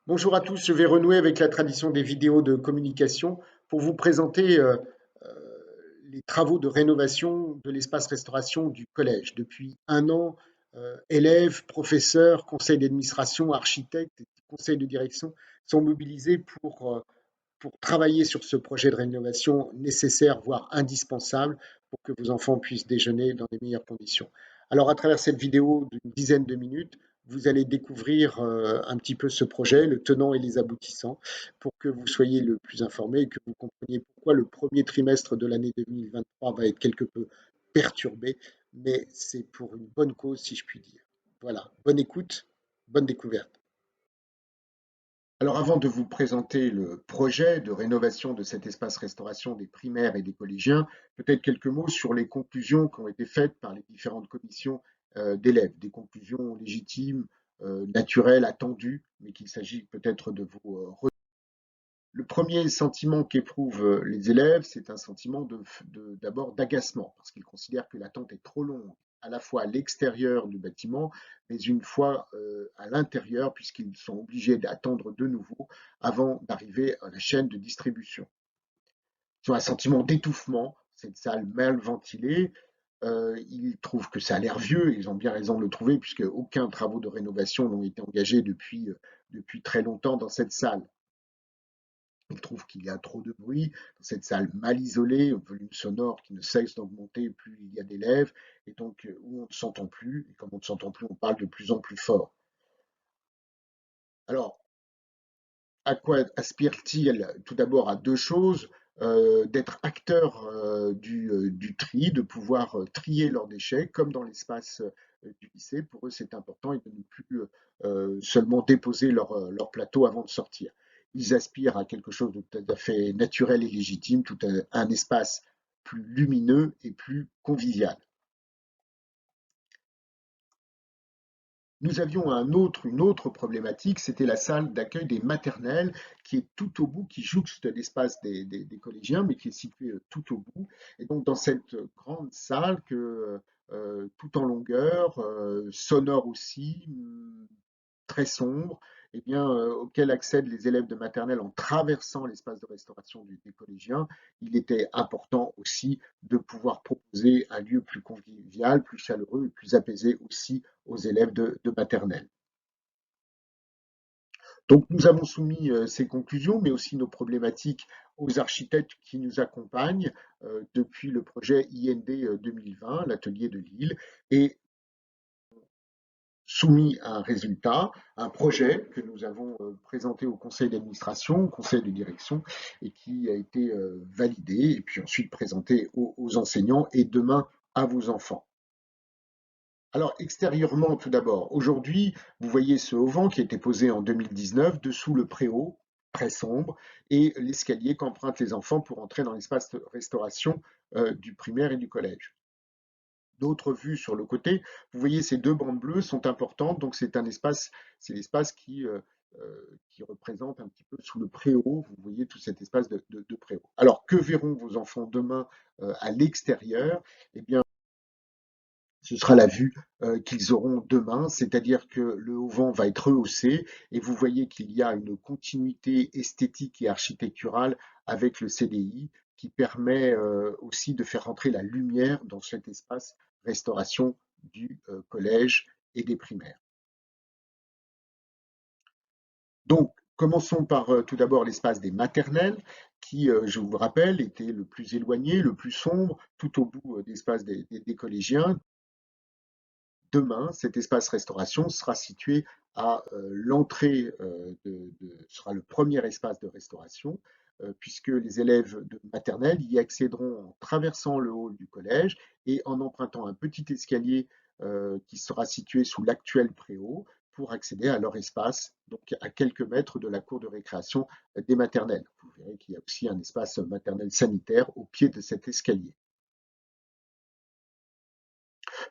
Bonjour à tous, je vais renouer avec la tradition des vidéos de communication pour vous présenter les travaux de rénovation de l'espace restauration du collège. Depuis un an, élèves, professeurs, conseils d'administration, architectes et conseils de direction sont mobilisés pour travailler sur ce projet de rénovation nécessaire, voire indispensable, pour que vos enfants puissent déjeuner dans les meilleures conditions. Alors, à travers cette vidéo d'une dizaine de minutes, vous allez découvrir un petit peu ce projet, le tenant et les aboutissants, pour que vous soyez le plus informé et que vous compreniez pourquoi le premier trimestre de l'année 2023 va être quelque peu perturbé, mais c'est pour une bonne cause, si je puis dire. Voilà, bonne écoute, bonne découverte. Alors avant de vous présenter le projet de rénovation de cet espace restauration des primaires et des collégiens, peut-être quelques mots sur les conclusions qui ont été faites par les différentes commissions d'élèves, des conclusions légitimes, naturelles, attendues, mais qu'il s'agit peut-être de vous le premier sentiment qu'éprouvent les élèves, c'est un sentiment d'abord d'agacement, parce qu'ils considèrent que l'attente est trop longue, à la fois à l'extérieur du bâtiment, mais une fois à l'intérieur, puisqu'ils sont obligés d'attendre de nouveau avant d'arriver à la chaîne de distribution. Ils ont un sentiment d'étouffement, cette salle mal ventilée. Ils trouvent que ça a l'air vieux, et ils ont bien raison de le trouver, puisque aucun travaux de rénovation n'ont été engagés depuis très longtemps dans cette salle. Il trouve qu'il y a trop de bruit dans cette salle mal isolée, au volume sonore qui ne cesse d'augmenter plus il y a d'élèves, et donc où on ne s'entend plus, et comme on ne s'entend plus, on parle de plus en plus fort. Alors, à quoi aspire-t-il? Tout d'abord à deux choses, d'être acteur du tri, de pouvoir trier leurs déchets, comme dans l'espace du lycée. Pour eux, c'est important, et de ne plus seulement déposer leur plateau avant de sortir. Ils aspirent à quelque chose de tout à fait naturel et légitime, tout un espace plus lumineux et plus convivial. Nous avions une autre problématique, c'était la salle d'accueil des maternelles qui est tout au bout, qui jouxte l'espace des collégiens, mais qui est située tout au bout. Et donc dans cette grande salle tout en longueur, sonore aussi, très sombre, eh bien, auquel accèdent les élèves de maternelle en traversant l'espace de restauration des collégiens, il était important aussi de pouvoir proposer un lieu plus convivial, plus chaleureux et plus apaisé aussi aux élèves de maternelle. Donc nous avons soumis ces conclusions, mais aussi nos problématiques aux architectes qui nous accompagnent depuis le projet IND 2020, l'atelier de Lille, et soumis à un résultat, un projet que nous avons présenté au conseil d'administration, au conseil de direction, et qui a été validé, et puis ensuite présenté aux enseignants, et demain à vos enfants. Alors extérieurement, tout d'abord, aujourd'hui, vous voyez ce auvent qui a été posé en 2019 dessous le préau, très sombre, et l'escalier qu'empruntent les enfants pour entrer dans l'espace de restauration du primaire et du collège. D'autres vues sur le côté, vous voyez ces deux bandes bleues sont importantes, donc c'est l'espace qui représente un petit peu sous le préau, vous voyez tout cet espace de préau. Alors que verront vos enfants demain à l'extérieur? Eh bien, ce sera la vue qu'ils auront demain, c'est-à-dire que le auvent va être rehaussé et vous voyez qu'il y a une continuité esthétique et architecturale avec le CDI qui permet aussi de faire entrer la lumière dans cet espace restauration du collège et des primaires. Donc, commençons par tout d'abord l'espace des maternelles, qui, je vous le rappelle, était le plus éloigné, le plus sombre, tout au bout d'espace des collégiens. Demain, cet espace restauration sera situé à l'entrée, sera le premier espace de restauration, puisque les élèves de maternelle y accéderont en traversant le hall du collège et en empruntant un petit escalier qui sera situé sous l'actuel préau pour accéder à leur espace, donc à quelques mètres de la cour de récréation des maternelles. Vous verrez qu'il y a aussi un espace maternel sanitaire au pied de cet escalier.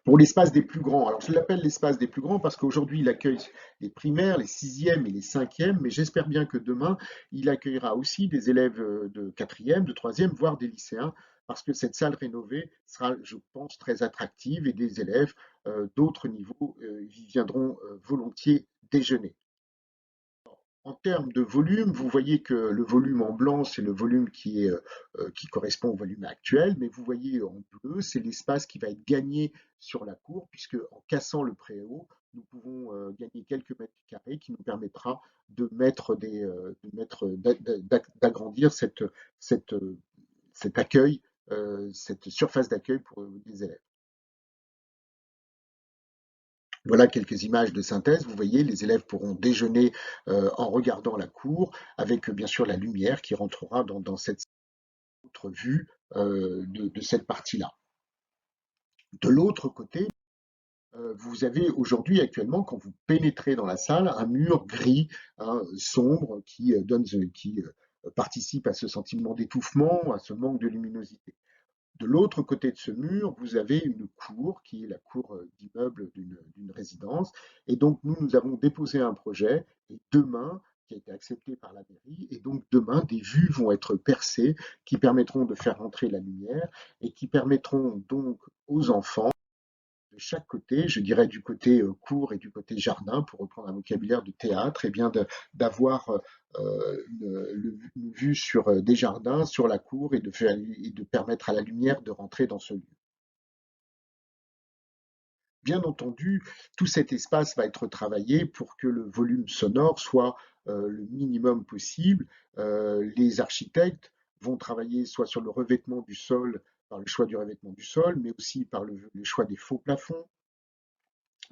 Pour l'espace des plus grands, alors je l'appelle l'espace des plus grands parce qu'aujourd'hui il accueille les primaires, les sixièmes et les cinquièmes, mais j'espère bien que demain il accueillera aussi des élèves de quatrième, de troisième, voire des lycéens, parce que cette salle rénovée sera, je pense, très attractive et des élèves d'autres niveaux y viendront volontiers déjeuner. En termes de volume, vous voyez que le volume en blanc, c'est le volume qui correspond au volume actuel, mais vous voyez en bleu, c'est l'espace qui va être gagné sur la cour, puisque en cassant le préau, nous pouvons gagner quelques mètres carrés qui nous permettra d'agrandir cette, cet accueil, cette surface d'accueil pour les élèves. Voilà quelques images de synthèse. Vous voyez, les élèves pourront déjeuner en regardant la cour, avec bien sûr la lumière qui rentrera dans cette autre vue de cette partie-là. De l'autre côté, vous avez aujourd'hui, actuellement, quand vous pénétrez dans la salle, un mur gris, hein, sombre, qui participe à ce sentiment d'étouffement, à ce manque de luminosité. De l'autre côté de ce mur, vous avez une cour qui est la cour d'immeuble d'une résidence. Et donc, nous avons déposé un projet et demain, qui a été accepté par la mairie, et donc demain, des vues vont être percées qui permettront de faire entrer la lumière et qui permettront donc aux enfants de chaque côté, je dirais du côté cour et du côté jardin, pour reprendre un vocabulaire de théâtre, et bien d'avoir une vue sur des jardins, sur la cour, et de permettre à la lumière de rentrer dans ce lieu. Bien entendu, tout cet espace va être travaillé pour que le volume sonore soit le minimum possible. Les architectes vont travailler soit sur le revêtement du sol, par le choix du revêtement du sol, mais aussi par le choix des faux plafonds,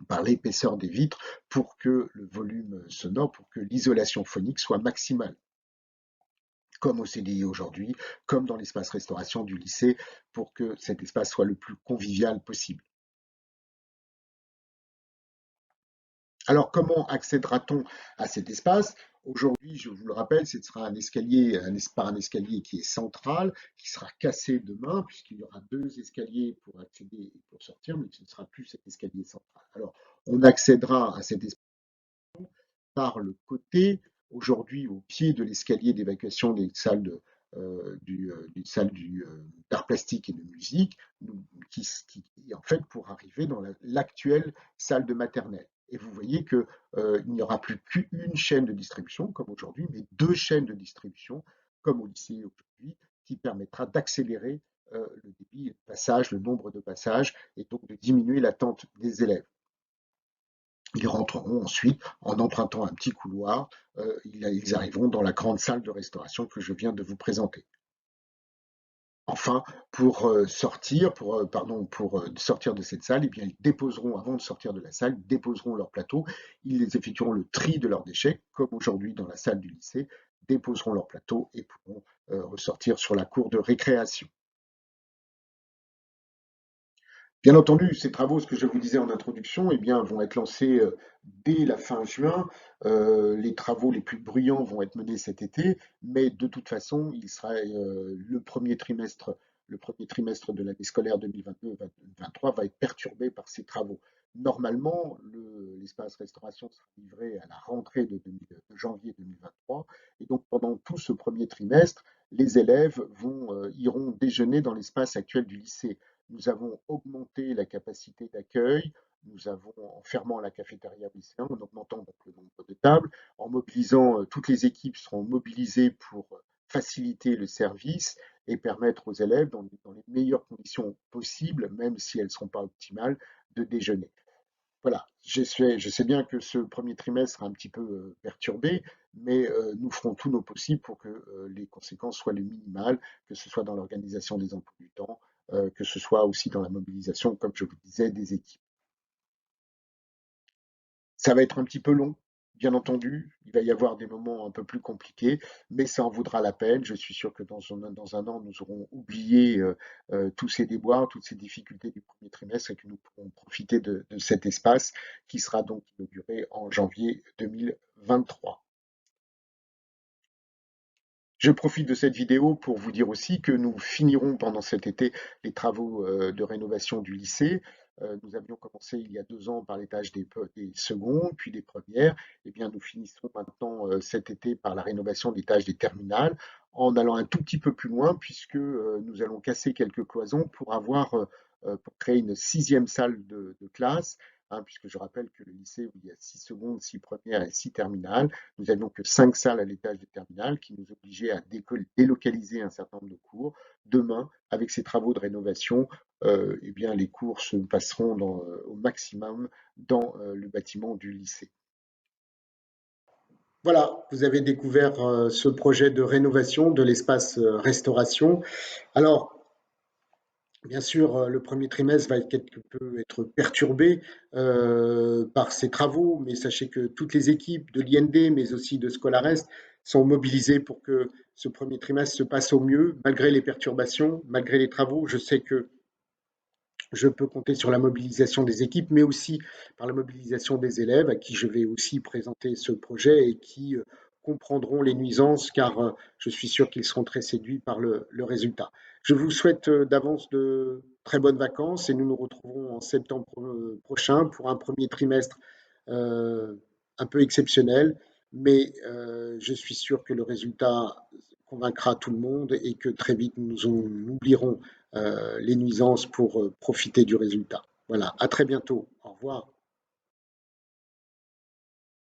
par l'épaisseur des vitres, pour que le volume sonore, pour que l'isolation phonique soit maximale, comme au CDI aujourd'hui, comme dans l'espace restauration du lycée, pour que cet espace soit le plus convivial possible. Alors, comment accédera-t-on à cet espace? Aujourd'hui, je vous le rappelle, ce sera un escalier, par un escalier qui est central, qui sera cassé demain, puisqu'il y aura deux escaliers pour accéder et pour sortir, mais ce ne sera plus cet escalier central. Alors, on accédera à cet espace par le côté, aujourd'hui au pied de l'escalier d'évacuation des salles d'art plastique et de musique, en fait pour arriver dans l'actuelle salle de maternelle. Et vous voyez qu'il n'y aura plus qu'une chaîne de distribution, comme aujourd'hui, mais deux chaînes de distribution, comme au lycée aujourd'hui, qui permettra d'accélérer le débit de passage, le nombre de passages, et donc de diminuer l'attente des élèves. Ils rentreront ensuite en empruntant un petit couloir, ils arriveront dans la grande salle de restauration que je viens de vous présenter. Enfin, pour sortir de cette salle, eh bien, ils déposeront, avant de sortir de la salle, ils déposeront leur plateau, ils effectueront le tri de leurs déchets, comme aujourd'hui dans la salle du lycée, déposeront leur plateau et pourront ressortir sur la cour de récréation. Bien entendu, ces travaux, ce que je vous disais en introduction, eh bien, vont être lancés dès la fin juin. Les travaux les plus bruyants vont être menés cet été, mais de toute façon, il sera le premier trimestre de l'année scolaire 2022-2023 va être perturbé par ces travaux. Normalement, l'espace restauration sera livré à la rentrée de janvier 2023, et donc pendant tout ce premier trimestre, les élèves iront déjeuner dans l'espace actuel du lycée. Nous avons augmenté la capacité d'accueil, en fermant la cafétéria lycéenne, en augmentant donc le nombre de tables, en mobilisant, toutes les équipes seront mobilisées pour faciliter le service et permettre aux élèves, dans les meilleures conditions possibles, même si elles ne seront pas optimales, de déjeuner. Voilà, je sais bien que ce premier trimestre sera un petit peu perturbé, mais nous ferons tout nos possibles pour que les conséquences soient les minimales, que ce soit dans l'organisation des emplois du temps, que ce soit aussi dans la mobilisation, comme je vous disais, des équipes. Ça va être un petit peu long, bien entendu. Il va y avoir des moments un peu plus compliqués, mais ça en vaudra la peine. Je suis sûr que dans un an, nous aurons oublié tous ces déboires, toutes ces difficultés du premier trimestre et que nous pourrons profiter de cet espace qui sera donc inauguré en janvier 2023. Je profite de cette vidéo pour vous dire aussi que nous finirons pendant cet été les travaux de rénovation du lycée. Nous avions commencé il y a 2 ans par l'étage des secondes, puis des premières. Eh bien, nous finissons maintenant cet été par la rénovation des étages des terminales, en allant un tout petit peu plus loin, puisque nous allons casser quelques cloisons pour créer une sixième salle de classe hein, puisque je rappelle que le lycée, où il y a 6 secondes, 6 premières et 6 terminales, nous n'avions que 5 salles à l'étage des terminales qui nous obligeaient à délocaliser un certain nombre de cours. Demain, avec ces travaux de rénovation, eh bien, les cours se passeront au maximum dans le bâtiment du lycée. Voilà, vous avez découvert ce projet de rénovation de l'espace restauration. Alors, bien sûr, le premier trimestre va quelque peu être perturbé par ces travaux, mais sachez que toutes les équipes de l'IND, mais aussi de Scolares, sont mobilisées pour que ce premier trimestre se passe au mieux, malgré les perturbations, malgré les travaux. Je sais que je peux compter sur la mobilisation des équipes, mais aussi par la mobilisation des élèves, à qui je vais aussi présenter ce projet et qui comprendront les nuisances, car je suis sûr qu'ils seront très séduits par le résultat. Je vous souhaite d'avance de très bonnes vacances et nous nous retrouverons en septembre prochain pour un premier trimestre euh, un peu exceptionnel, mais je suis sûr que le résultat convaincra tout le monde et que très vite nous oublierons les nuisances pour profiter du résultat. Voilà, à très bientôt. Au revoir.